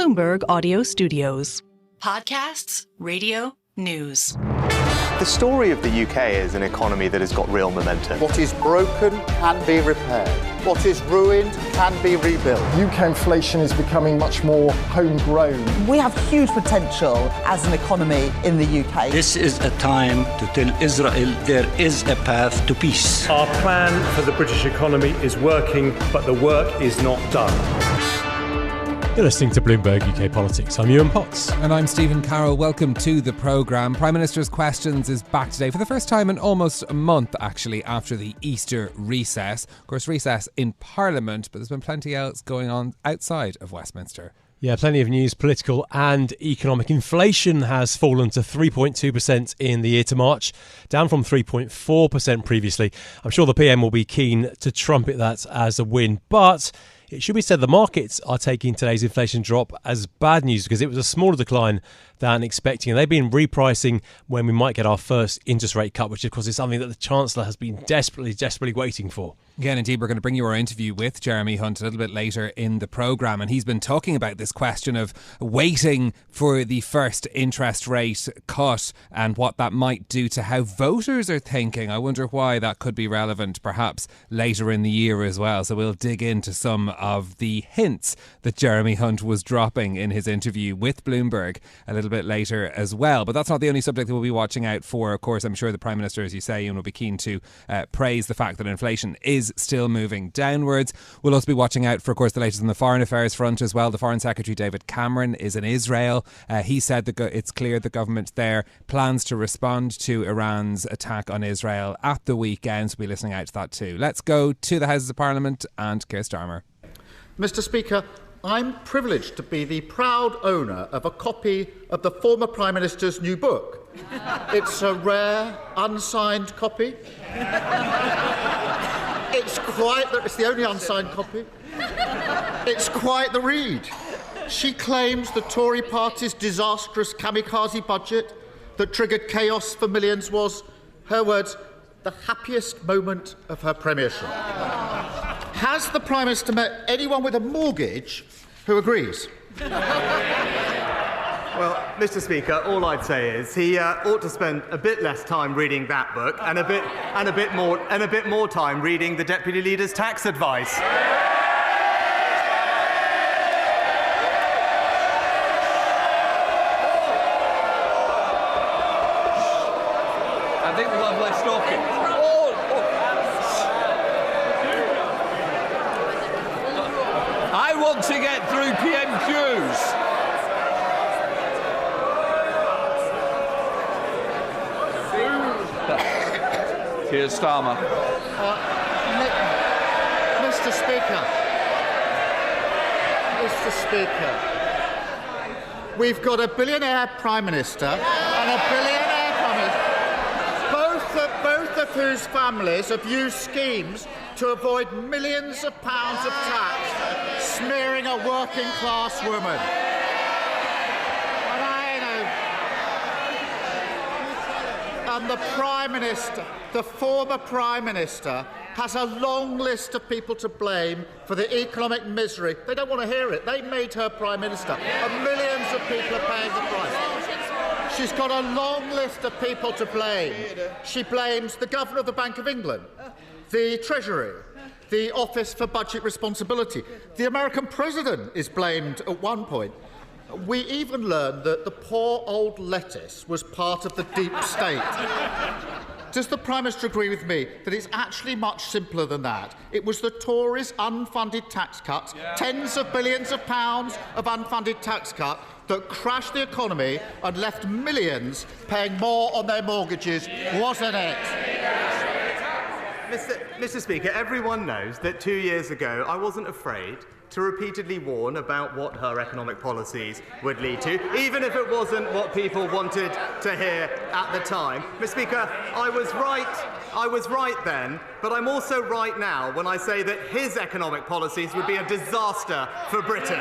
Bloomberg Audio Studios. Podcasts, radio, news. The story of the UK is an economy that has got real momentum. What is broken can be repaired. What is ruined can be rebuilt. UK inflation is becoming much more homegrown. We have huge potential as an economy in the UK. This is a time to tell Israel there is a path to peace. Our plan for the British economy is working, but the work is not done. You're listening to Bloomberg UK Politics. I'm Yuan Potts. And I'm Stephen Carroll. Welcome to the programme. Prime Minister's Questions is back today for the first time in almost a month, actually, after the Easter recess. Of course, recess in Parliament, but there's been plenty else going on outside of Westminster. Yeah, plenty of news, political and economic. Inflation has fallen to 3.2% in the year to March, down from 3.4% previously. I'm sure the PM will be keen to trumpet that as a win, but it should be said the markets are taking today's inflation drop as bad news because it was a smaller decline than expecting. And they've been repricing when we might get our first interest rate cut, which of course is something that the Chancellor has been desperately waiting for. Yeah, and indeed, we're going to bring you our interview with Jeremy Hunt a little bit later in the programme. And he's been talking about this question of waiting for the first interest rate cut and what that might do to how voters are thinking. I wonder why that could be relevant perhaps later in the year as well. So we'll dig into some of the hints that Jeremy Hunt was dropping in his interview with Bloomberg a little bit later as well. But that's not the only subject that we'll be watching out for. Of course, I'm sure the Prime Minister, as you say, will be keen to praise the fact that inflation is still moving downwards. We'll also be watching out for, of course, the latest on the foreign affairs front as well. The Foreign Secretary David Cameron is in Israel. He said that it's clear the government there plans to respond to Iran's attack on Israel at the weekend. So we'll be listening out to that too. Let's go to the Houses of Parliament and Keir Starmer. Mr. Speaker, I'm privileged to be the proud owner of a copy of the former Prime Minister's new book. It's a rare, unsigned copy. It's the only unsigned copy. It's quite the read. She claims the Tory party's disastrous kamikaze budget that triggered chaos for millions was, her words, the happiest moment of her premiership. Has the Prime Minister met anyone with a mortgage who agrees? Well, Mr. Speaker, all I'd say is he ought to spend a bit less time reading that book and a bit more time reading the Deputy Leader's tax advice. I think we'll have less talking. I want to get through PMQs. Keir Starmer. Mr. Speaker, we've got a billionaire Prime Minister and a billionaire Prime Minister, both of whose families have used schemes to avoid millions of pounds of tax, smearing a working-class woman. And the Prime Minister, the former Prime Minister, has a long list of people to blame for the economic misery. They don't want to hear it. They made her Prime Minister, and millions of people are paying the price. She's got a long list of people to blame. She blames the Governor of the Bank of England, the Treasury, the Office for Budget Responsibility. The American President is blamed at one point. We even learned that the poor old lettuce was part of the deep state. Does the Prime Minister agree with me that it's actually much simpler than that? It was the Tories' unfunded tax cuts, tens of billions of pounds of unfunded tax cut, that crashed the economy and left millions paying more on their mortgages, wasn't it? Mr. Speaker, everyone knows that 2 years ago I wasn't afraid to repeatedly warn about what her economic policies would lead to, even if it wasn't what people wanted to hear at the time. Mr. Speaker, I was right then, but I'm also right now when I say that his economic policies would be a disaster for Britain.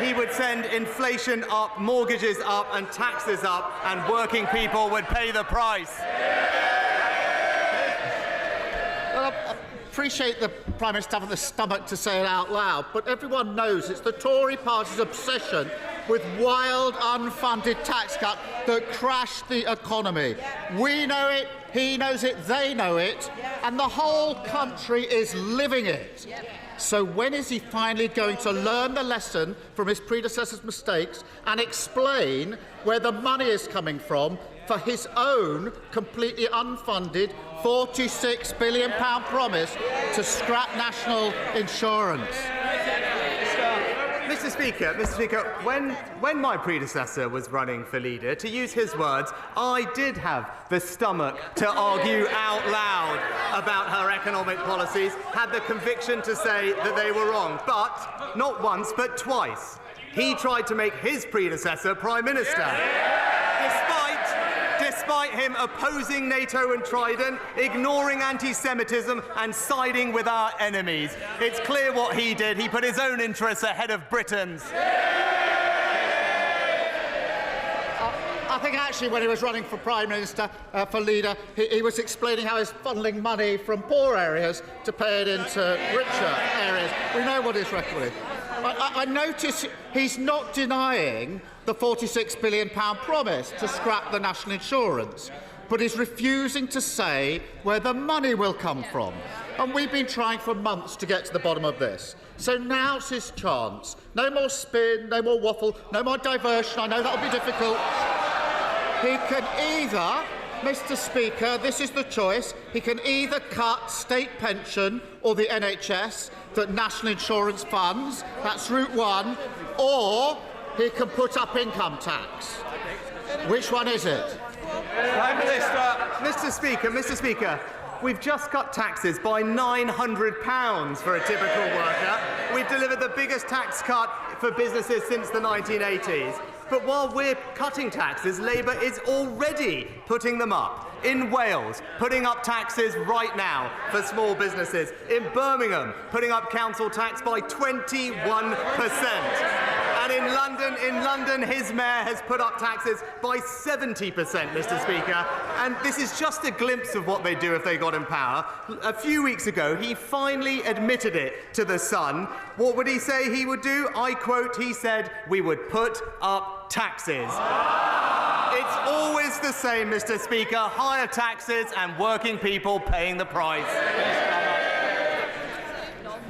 He would send inflation up, mortgages up and taxes up, and working people would pay the price. appreciate the Prime Minister having the stomach to say it out loud, but everyone knows it's the Tory party's obsession with wild, unfunded tax cuts that crashed the economy. We know it, he knows it, they know it, and the whole country is living it. So when is he finally going to learn the lesson from his predecessor's mistakes and explain where the money is coming from for his own completely unfunded £46 billion promise to scrap national insurance? Mr. Speaker, when my predecessor was running for leader, to use his words, I did have the stomach to argue out loud about her economic policies, had the conviction to say that they were wrong. But not once, but twice, he tried to make his predecessor Prime Minister. Despite him opposing NATO and Trident, ignoring anti-Semitism and siding with our enemies. It's clear what he did. He put his own interests ahead of Britain's. I think actually when he was running for Prime Minister, for leader, he was explaining how he's funneling money from poor areas to pay it into richer areas. We know what his record is. I notice he's not denying the £46 billion promise to scrap the national insurance, but he's refusing to say where the money will come from. And we've been trying for months to get to the bottom of this. So now's his chance. No more spin, no more waffle, no more diversion. I know that'll be difficult. He can either, Mr. Speaker, this is the choice, he can either cut state pension or the NHS that national insurance funds, that's route one, or he can put up income tax. Which one is it? Prime Minister. Mr. Speaker, we've just cut taxes by £900 for a typical worker. We've delivered the biggest tax cut for businesses since the 1980s. But while we're cutting taxes, Labour is already putting them up. In Wales, putting up taxes right now for small businesses. In Birmingham, putting up council tax by 21%. And in London, his mayor has put up taxes by 70%, Mr. Speaker. And this is just a glimpse of what they'd do if they got in power. A few weeks ago, he finally admitted it to The Sun. What would he say he would do? I quote, he said, "We would put up taxes." It's always the same, Mr. Speaker. Higher taxes and working people paying the price.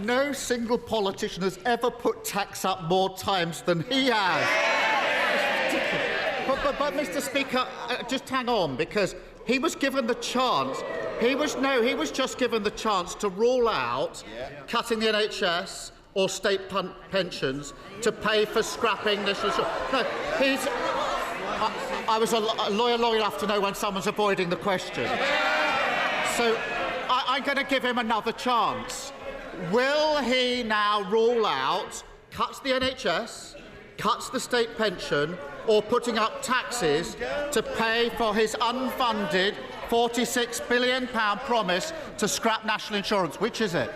No single politician has ever put tax up more times than he has. But Mr. Speaker, just hang on, because he was given the chance. He was just given the chance to rule out cutting the NHS or state pensions to pay for scrapping national insurance. No, I was a lawyer long enough to know when someone's avoiding the question. So I'm going to give him another chance. Will he now rule out cuts the NHS, cuts the state pension, or putting up taxes to pay for his unfunded £46 billion promise to scrap national insurance? Which is it?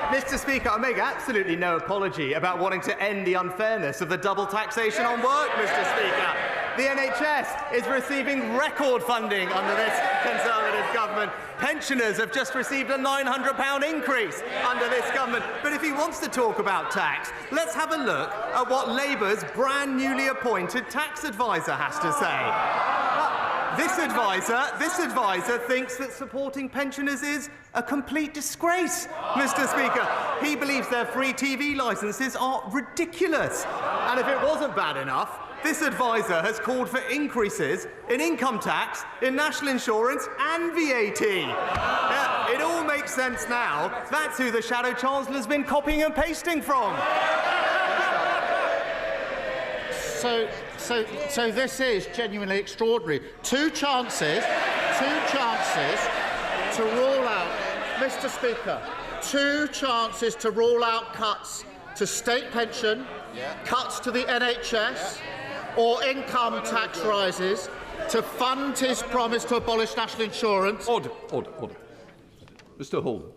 Mr. Speaker, I make absolutely no apology about wanting to end the unfairness of the double taxation on work, Mr. Speaker. The NHS is receiving record funding under this Conservative government. Pensioners have just received a £900 increase under this government. But if he wants to talk about tax, let's have a look at what Labour's brand newly appointed tax advisor has to say. This advisor thinks that supporting pensioners is a complete disgrace, Mr. Speaker. He believes their free TV licences are ridiculous. And if it wasn't bad enough, this advisor has called for increases in income tax, in national insurance and VAT. It all makes sense now. That's who the Shadow Chancellor's been copying and pasting from. So this is genuinely extraordinary. Two chances to rule out, Mr. Speaker, two chances to rule out cuts to state pension, cuts to the NHS, or income tax rises to fund his promise to abolish national insurance. Order. Mr. Holden,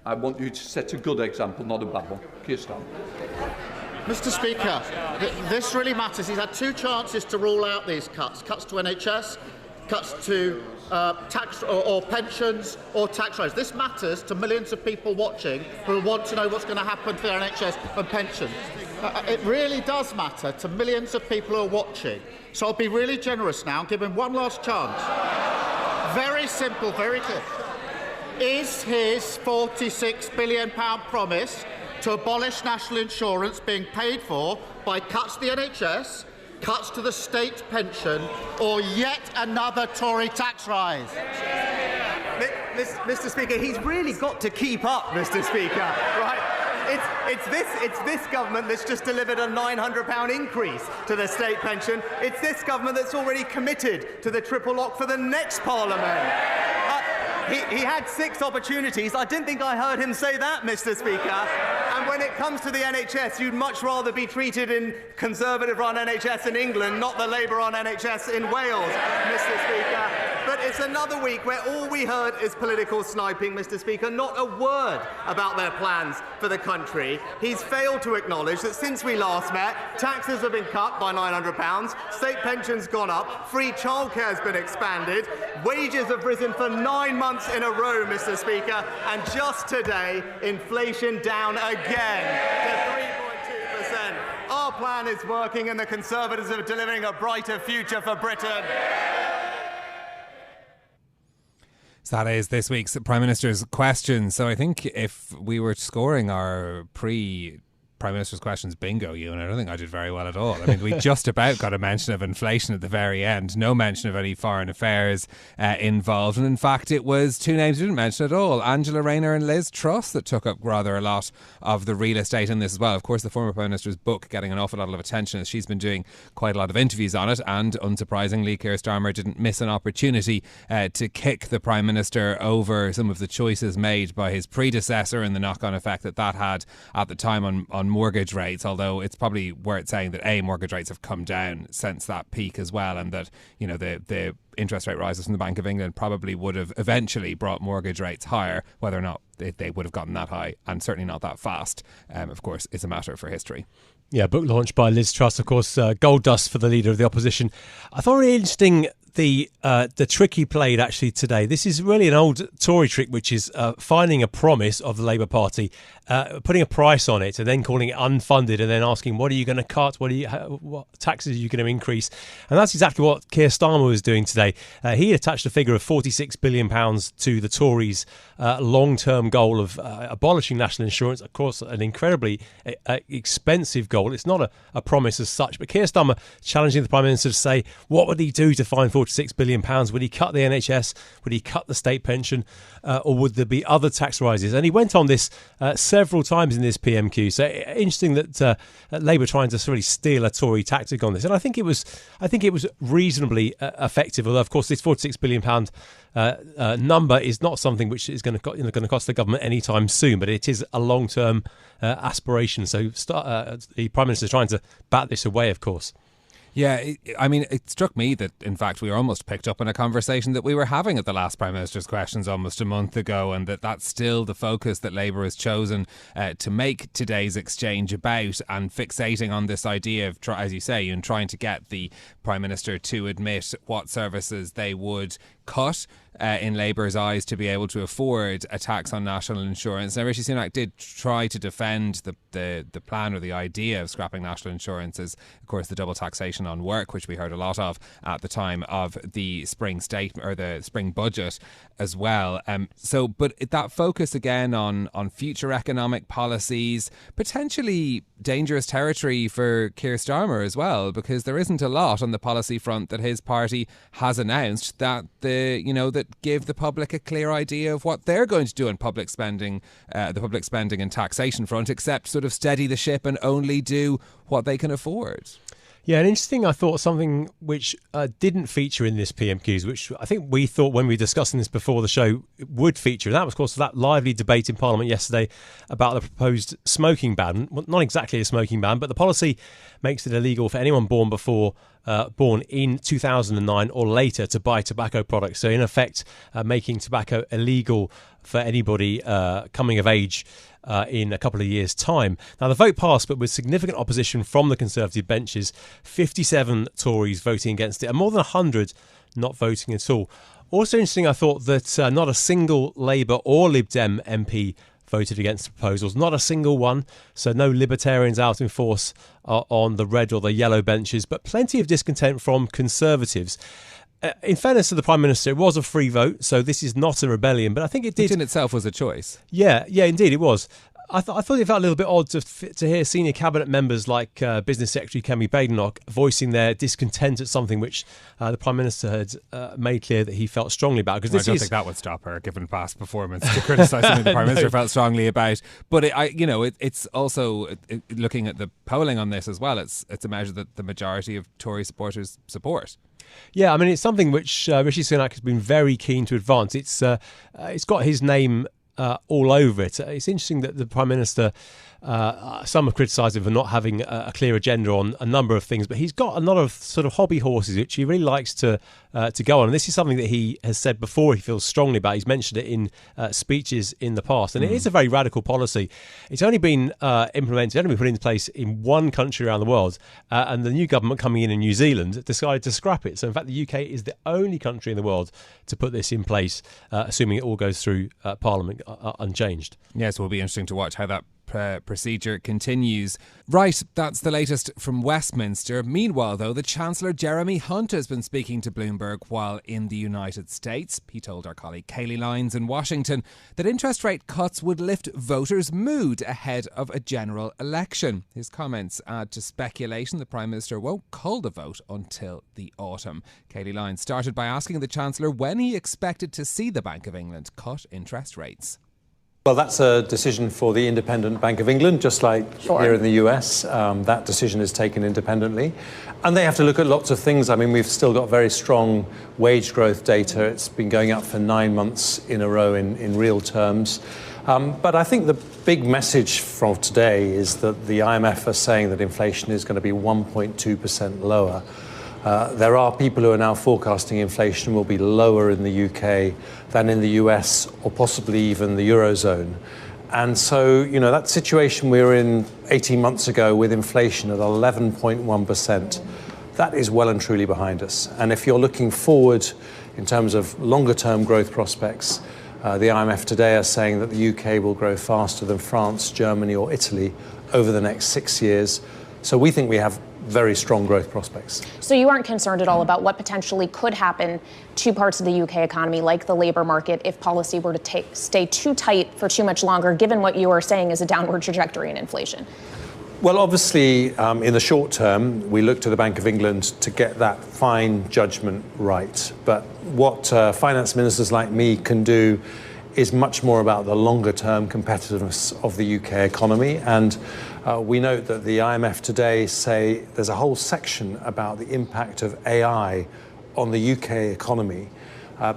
I want you to set a good example, not a bad one. Keir Starmer. Mr. Speaker, this really matters. He's had two chances to rule out these cuts to NHS, cuts to tax or pensions or tax rise. This matters to millions of people watching who want to know what's going to happen to their NHS and pensions. It really does matter to millions of people who are watching. So I'll be really generous now and give him one last chance. Very simple, very clear. Is his £46 billion promise to abolish national insurance being paid for by cuts to the NHS, cuts to the state pension, or yet another Tory tax rise? Mr. Speaker, he's really got to keep up, Mr. Speaker, right? It's this government that's just delivered a £900 increase to the state pension. It's this government that's already committed to the triple lock for the next Parliament. He had 6 opportunities. I didn't think I heard him say that, Mr. Speaker. And when it comes to the NHS, you'd much rather be treated in Conservative-run NHS in England, not the Labour-run NHS in Wales, Mr. Speaker. But it's another week where all we heard is political sniping, Mr. Speaker, not a word about their plans for the country. He's failed to acknowledge that since we last met, taxes have been cut by £900, state pensions gone up, free childcare has been expanded, wages have risen for 9 months in a row, Mr. Speaker, and just today, inflation down again to 3.2%. Our plan is working and the Conservatives are delivering a brighter future for Britain. So that is this week's Prime Minister's question. So I think if we were scoring our Prime Minister's questions bingo, Yuan, I don't think I did very well at all. I mean, we just about got a mention of inflation at the very end. No mention of any foreign affairs involved. And in fact, it was 2 names we didn't mention at all. Angela Rayner and Liz Truss that took up rather a lot of the real estate in this as well. Of course, the former Prime Minister's book getting an awful lot of attention as she's been doing quite a lot of interviews on it. And unsurprisingly, Keir Starmer didn't miss an opportunity to kick the Prime Minister over some of the choices made by his predecessor and the knock-on effect that had at the time on mortgage rates, although it's probably worth saying that mortgage rates have come down since that peak as well, and that, you know, the interest rate rises from the Bank of England probably would have eventually brought mortgage rates higher. Whether or not they would have gotten that high, and certainly not that fast, of course, is a matter for history. Yeah, book launch by Liz Truss, of course, gold dust for the leader of the opposition. I thought it really interesting the trick he played actually today. This is really an old Tory trick, which is finding a promise of the Labour Party, putting a price on it, and then calling it unfunded, and then asking, what are you going to cut? What taxes are you going to increase? And that's exactly what Keir Starmer was doing today. He attached a figure of £46 billion to the Tories' long-term goal of abolishing national insurance. Of course, an incredibly expensive goal. It's not a promise as such, but Keir Starmer challenging the Prime Minister to say, what would he do to find £46 billion? Would he cut the NHS? Would he cut the state pension? Or would there be other tax rises? And he went on this several times in this PMQ. So interesting that Labour trying to really steal a Tory tactic on this. And I think it was reasonably effective. Although, of course, this £46 billion number is not something which is going to cost the government anytime soon, but it is a long-term aspiration. So the Prime Minister is trying to bat this away, of course. Yeah, I mean, it struck me that, in fact, we were almost picked up in a conversation that we were having at the last Prime Minister's Questions almost a month ago, and that's still the focus that Labour has chosen to make today's exchange about, and fixating on this idea of, as you say, and trying to get the Prime Minister to admit what services they would cut in Labour's eyes to be able to afford a tax on national insurance. Now, Rishi Sunak did try to defend the plan or the idea of scrapping national insurance as, of course, the double taxation on work, which we heard a lot of at the time of the spring statement or the spring budget as well. But that focus again on future economic policies, potentially dangerous territory for Keir Starmer as well, because there isn't a lot on the policy front that his party has announced that that give the public a clear idea of what they're going to do on public spending, the public spending and taxation front, except sort of steady the ship and only do what they can afford. Yeah, and interesting, I thought something which didn't feature in this PMQs, which I think we thought when we were discussing this before the show would feature, and that was, of course, that lively debate in Parliament yesterday about the proposed smoking ban. Well, not exactly a smoking ban, but the policy makes it illegal for anyone born before born in 2009 or later to buy tobacco products. So in effect, making tobacco illegal for anybody coming of age in a couple of years' time. Now, the vote passed, but with significant opposition from the Conservative benches, 57 Tories voting against it, and more than 100 not voting at all. Also interesting, I thought, that not a single Labour or Lib Dem MP voted against the proposals, not a single one. So no Libertarians out in force on the red or the yellow benches, but plenty of discontent from Conservatives. In fairness to the Prime Minister, it was a free vote, so this is not a rebellion, but I think it did... Which in itself was a choice. Yeah, indeed, it was. I thought it felt a little bit odd to hear senior cabinet members like Business Secretary Kemi Badenoch voicing their discontent at something which the Prime Minister had made clear that he felt strongly about. Because I don't think that would stop her, given past performance, to criticise something the Prime Minister felt strongly about. But it's also looking at the polling on this as well. It's a measure that the majority of Tory supporters support. Yeah, I mean, it's something which Rishi Sunak has been very keen to advance. It's got his name all over it. It's interesting that the Prime Minister, some have criticised him for not having a clear agenda on a number of things, but he's got a lot of sort of hobby horses which he really likes to go on. And this is something that he has said before he feels strongly about. He's mentioned it in speeches in the past. And it is a very radical policy. It's only been implemented, only been put into place in one country around the world. And the new government coming in New Zealand decided to scrap it. So in fact, the UK is the only country in the world to put this in place, assuming it all goes through Parliament unchanged. Yes, it will be interesting to watch how that procedure continues. Right, that's the latest from Westminster. Meanwhile, though, the Chancellor Jeremy Hunt has been speaking to Bloomberg while in the United States. He told our colleague Kayleigh Lyons in Washington that interest rate cuts would lift voters' mood ahead of a general election. His comments add to speculation the Prime Minister won't call the vote until the autumn. Kayleigh Lyons started by asking the Chancellor when he expected to see the Bank of England cut interest rates. Well, that's a decision for the Independent Bank of England, just like here in the US. That decision is taken independently. And they have to look at lots of things. I mean, we've still got very strong wage growth data. It's been going up for 9 months in a row in real terms. But I think the big message from today is that the IMF are saying that inflation is going to be 1.2% lower. There are people who are now forecasting inflation will be lower in the UK than in the US or possibly even the Eurozone. And so, that situation we were in 18 months ago with inflation at 11.1%, that is well and truly behind us. And if you're looking forward in terms of longer term growth prospects, the IMF today are saying that the UK will grow faster than France, Germany or Italy over the next 6 years. So we think we have very strong growth prospects. So you aren't concerned at all about what potentially could happen to parts of the UK economy, like the labour market, if policy were to stay too tight for too much longer, given what you are saying is a downward trajectory in inflation? Well, obviously, in the short term, we look to the Bank of England to get that fine judgment right. But what finance ministers like me can do is much more about the longer-term competitiveness of the UK economy. And we note that the IMF today say there's a whole section about the impact of AI on the UK economy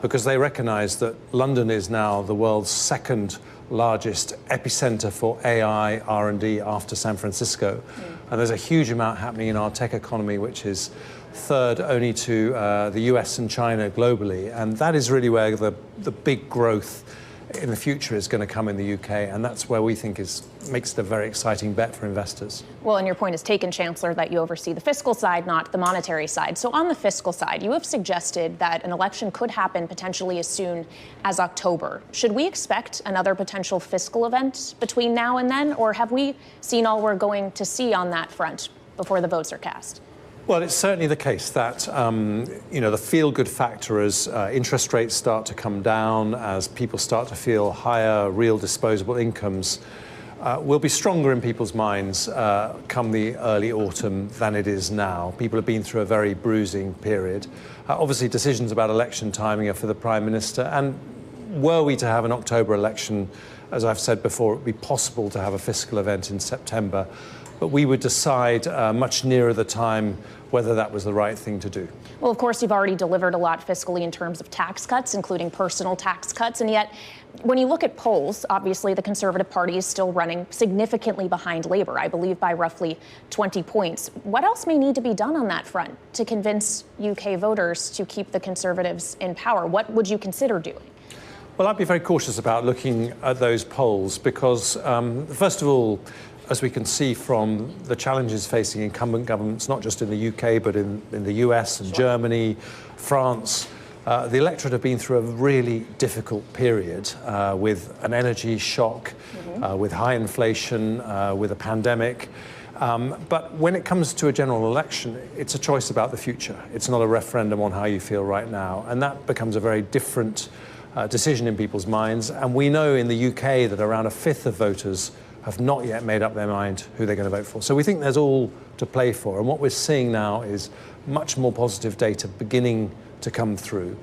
because they recognise that London is now the world's second largest epicenter for AI R&D after San Francisco. And there's a huge amount happening in our tech economy, which is third only to the US and China globally. And that is really where the big growth in the future is going to come in the UK, and that's where we think makes it a very exciting bet for investors. Well, and your point is taken, Chancellor, that you oversee the fiscal side, not the monetary side. So on the fiscal side, you have suggested that an election could happen potentially as soon as October. Should we expect another potential fiscal event between now and then, or have we seen all we're going to see on that front before the votes are cast? Well, it's certainly the case that, the feel-good factor as interest rates start to come down, as people start to feel higher real disposable incomes, will be stronger in people's minds come the early autumn than it is now. People have been through a very bruising period. Obviously, decisions about election timing are for the Prime Minister, and were we to have an October election, as I've said before, it would be possible to have a fiscal event in September. But we would decide much nearer the time whether that was the right thing to do. Well, of course, you've already delivered a lot fiscally in terms of tax cuts, including personal tax cuts. And yet, when you look at polls, obviously the Conservative Party is still running significantly behind Labour, I believe by roughly 20 points. What else may need to be done on that front to convince UK voters to keep the Conservatives in power? What would you consider doing? Well, I'd be very cautious about looking at those polls because, first of all, as we can see from the challenges facing incumbent governments, not just in the UK, but in the US and Germany, France, the electorate have been through a really difficult period with an energy shock, with high inflation, with a pandemic. But when it comes to a general election, it's a choice about the future. It's not a referendum on how you feel right now. And that becomes a very different decision in people's minds. And we know in the UK that around a fifth of voters have not yet made up their mind who they're going to vote for. So we think there's all to play for. And what we're seeing now is much more positive data beginning to come through.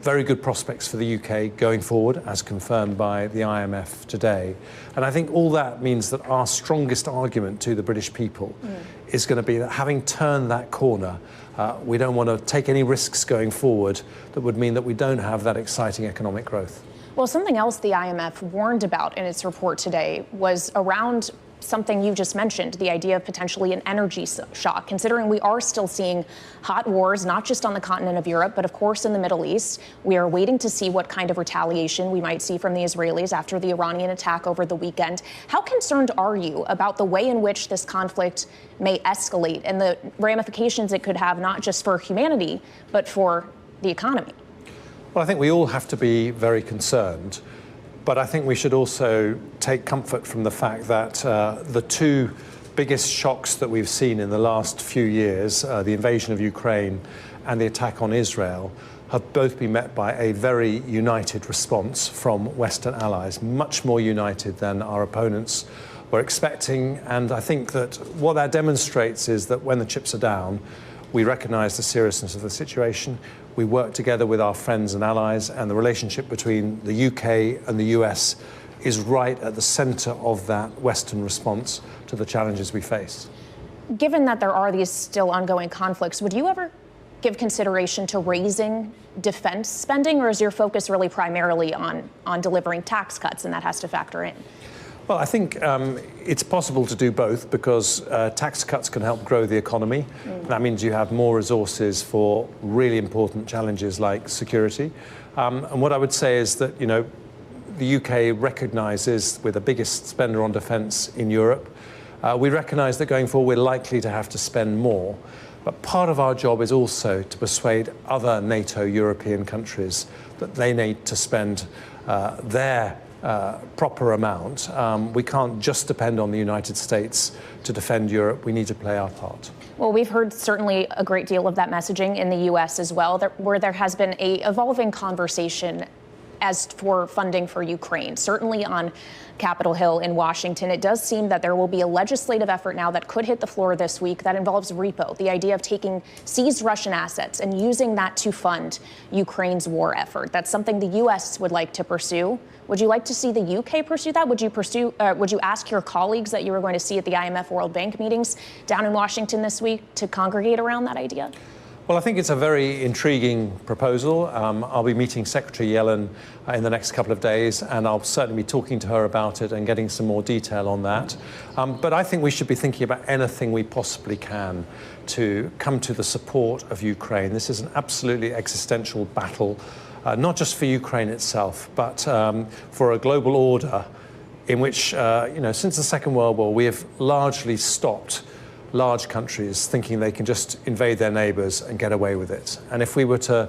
Very good prospects for the UK going forward, as confirmed by the IMF today. And I think all that means that our strongest argument to the British people is going to be that having turned that corner, we don't want to take any risks going forward that would mean that we don't have that exciting economic growth. Well, something else the IMF warned about in its report today was around something you just mentioned, the idea of potentially an energy shock, considering we are still seeing hot wars, not just on the continent of Europe, but of course in the Middle East. We are waiting to see what kind of retaliation we might see from the Israelis after the Iranian attack over the weekend. How concerned are you about the way in which this conflict may escalate and the ramifications it could have, not just for humanity, but for the economy? Well, I think we all have to be very concerned, but I think we should also take comfort from the fact that the two biggest shocks that we've seen in the last few years, the invasion of Ukraine and the attack on Israel, have both been met by a very united response from Western allies, much more united than our opponents were expecting. And I think that what that demonstrates is that when the chips are down, we recognise the seriousness of the situation. We work together with our friends and allies, and the relationship between the UK and the US is right at the centre of that Western response to the challenges we face. Given that there are these still ongoing conflicts, would you ever give consideration to raising defence spending, or is your focus really primarily on delivering tax cuts, and that has to factor in? Well, I think it's possible to do both because tax cuts can help grow the economy. That means you have more resources for really important challenges like security. And what I would say is that, you know, the UK recognises we're the biggest spender on defence in Europe. We recognise that going forward we're likely to have to spend more. But part of our job is also to persuade other NATO European countries that they need to spend their proper amount. We can't just depend on the United States to defend Europe. We need to play our part. Well, we've heard certainly a great deal of that messaging in the U.S. as well, where there has been a evolving conversation as for funding for Ukraine. Certainly on Capitol Hill in Washington, it does seem that there will be a legislative effort now that could hit the floor this week that involves repo, the idea of taking seized Russian assets and using that to fund Ukraine's war effort. That's something the U.S. would like to pursue. Would you like to see the UK pursue that? Would you ask your colleagues that you were going to see at the IMF World Bank meetings down in Washington this week to congregate around that idea? Well, I think it's a very intriguing proposal. I'll be meeting Secretary Yellen in the next couple of days, and I'll certainly be talking to her about it and getting some more detail on that. But I think we should be thinking about anything we possibly can to come to the support of Ukraine. This is an absolutely existential battle, not just for Ukraine itself, but for a global order in which, since the Second World War, we have largely stopped large countries thinking they can just invade their neighbours and get away with it. And if we were to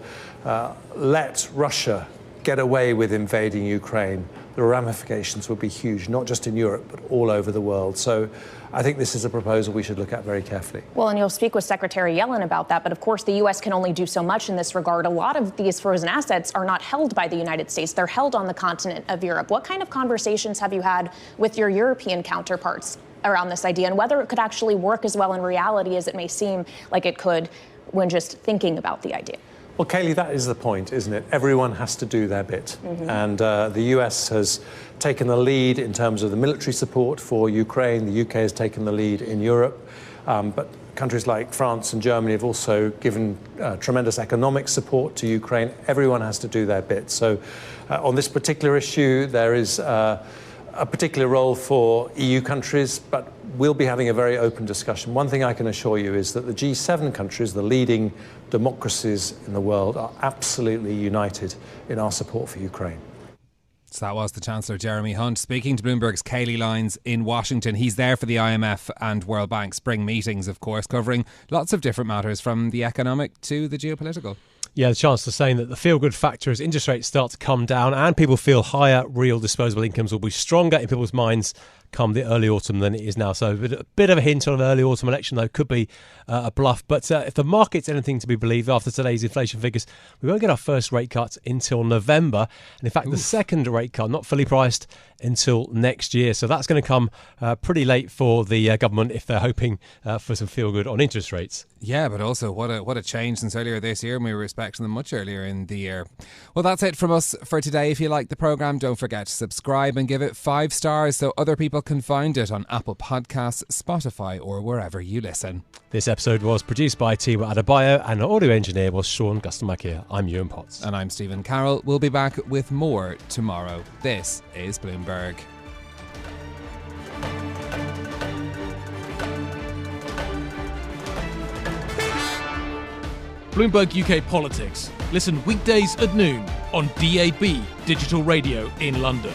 let Russia get away with invading Ukraine, the ramifications would be huge, not just in Europe, but all over the world. So I think this is a proposal we should look at very carefully. Well, and you'll speak with Secretary Yellen about that. But of course, the U.S. can only do so much in this regard. A lot of these frozen assets are not held by the United States. They're held on the continent of Europe. What kind of conversations have you had with your European counterparts around this idea and whether it could actually work as well in reality as it may seem like it could when just thinking about the idea? Well, Kayleigh, that is the point, isn't it? Everyone has to do their bit. And the US has taken the lead in terms of the military support for Ukraine. The UK has taken the lead in Europe. But countries like France and Germany have also given tremendous economic support to Ukraine. Everyone has to do their bit. So on this particular issue, there is a particular role for EU countries, but we'll be having a very open discussion. One thing I can assure you is that the G7 countries, the leading democracies in the world, are absolutely united in our support for Ukraine. So that was the Chancellor, Jeremy Hunt, speaking to Bloomberg's Kayleigh Lyons in Washington. He's there for the IMF and World Bank spring meetings, of course, covering lots of different matters from the economic to the geopolitical. Yeah, the Chancellor saying that the feel-good factor as interest rates start to come down and people feel higher real disposable incomes will be stronger in people's minds come the early autumn than it is now. So a bit of a hint on an early autumn election, though, could be a bluff. But if the market's anything to be believed, after today's inflation figures, we won't get our first rate cut until November. And in fact, the second rate cut, not fully priced until next year. So that's going to come pretty late for the government if they're hoping for some feel-good on interest rates. Yeah, but also what a change since earlier this year, and we were expecting them much earlier in the year. Well, that's it from us for today. If you like the programme, don't forget to subscribe and give it 5 stars so other people can find it on Apple Podcasts, Spotify or wherever you listen. This episode was produced by Tima Adebayo and our audio engineer was Sean Gustamakir. I'm Yuan Potts. And I'm Stephen Carroll. We'll be back with more tomorrow. This is Bloomberg. Bloomberg UK Politics. Listen weekdays at noon on DAB Digital Radio in London.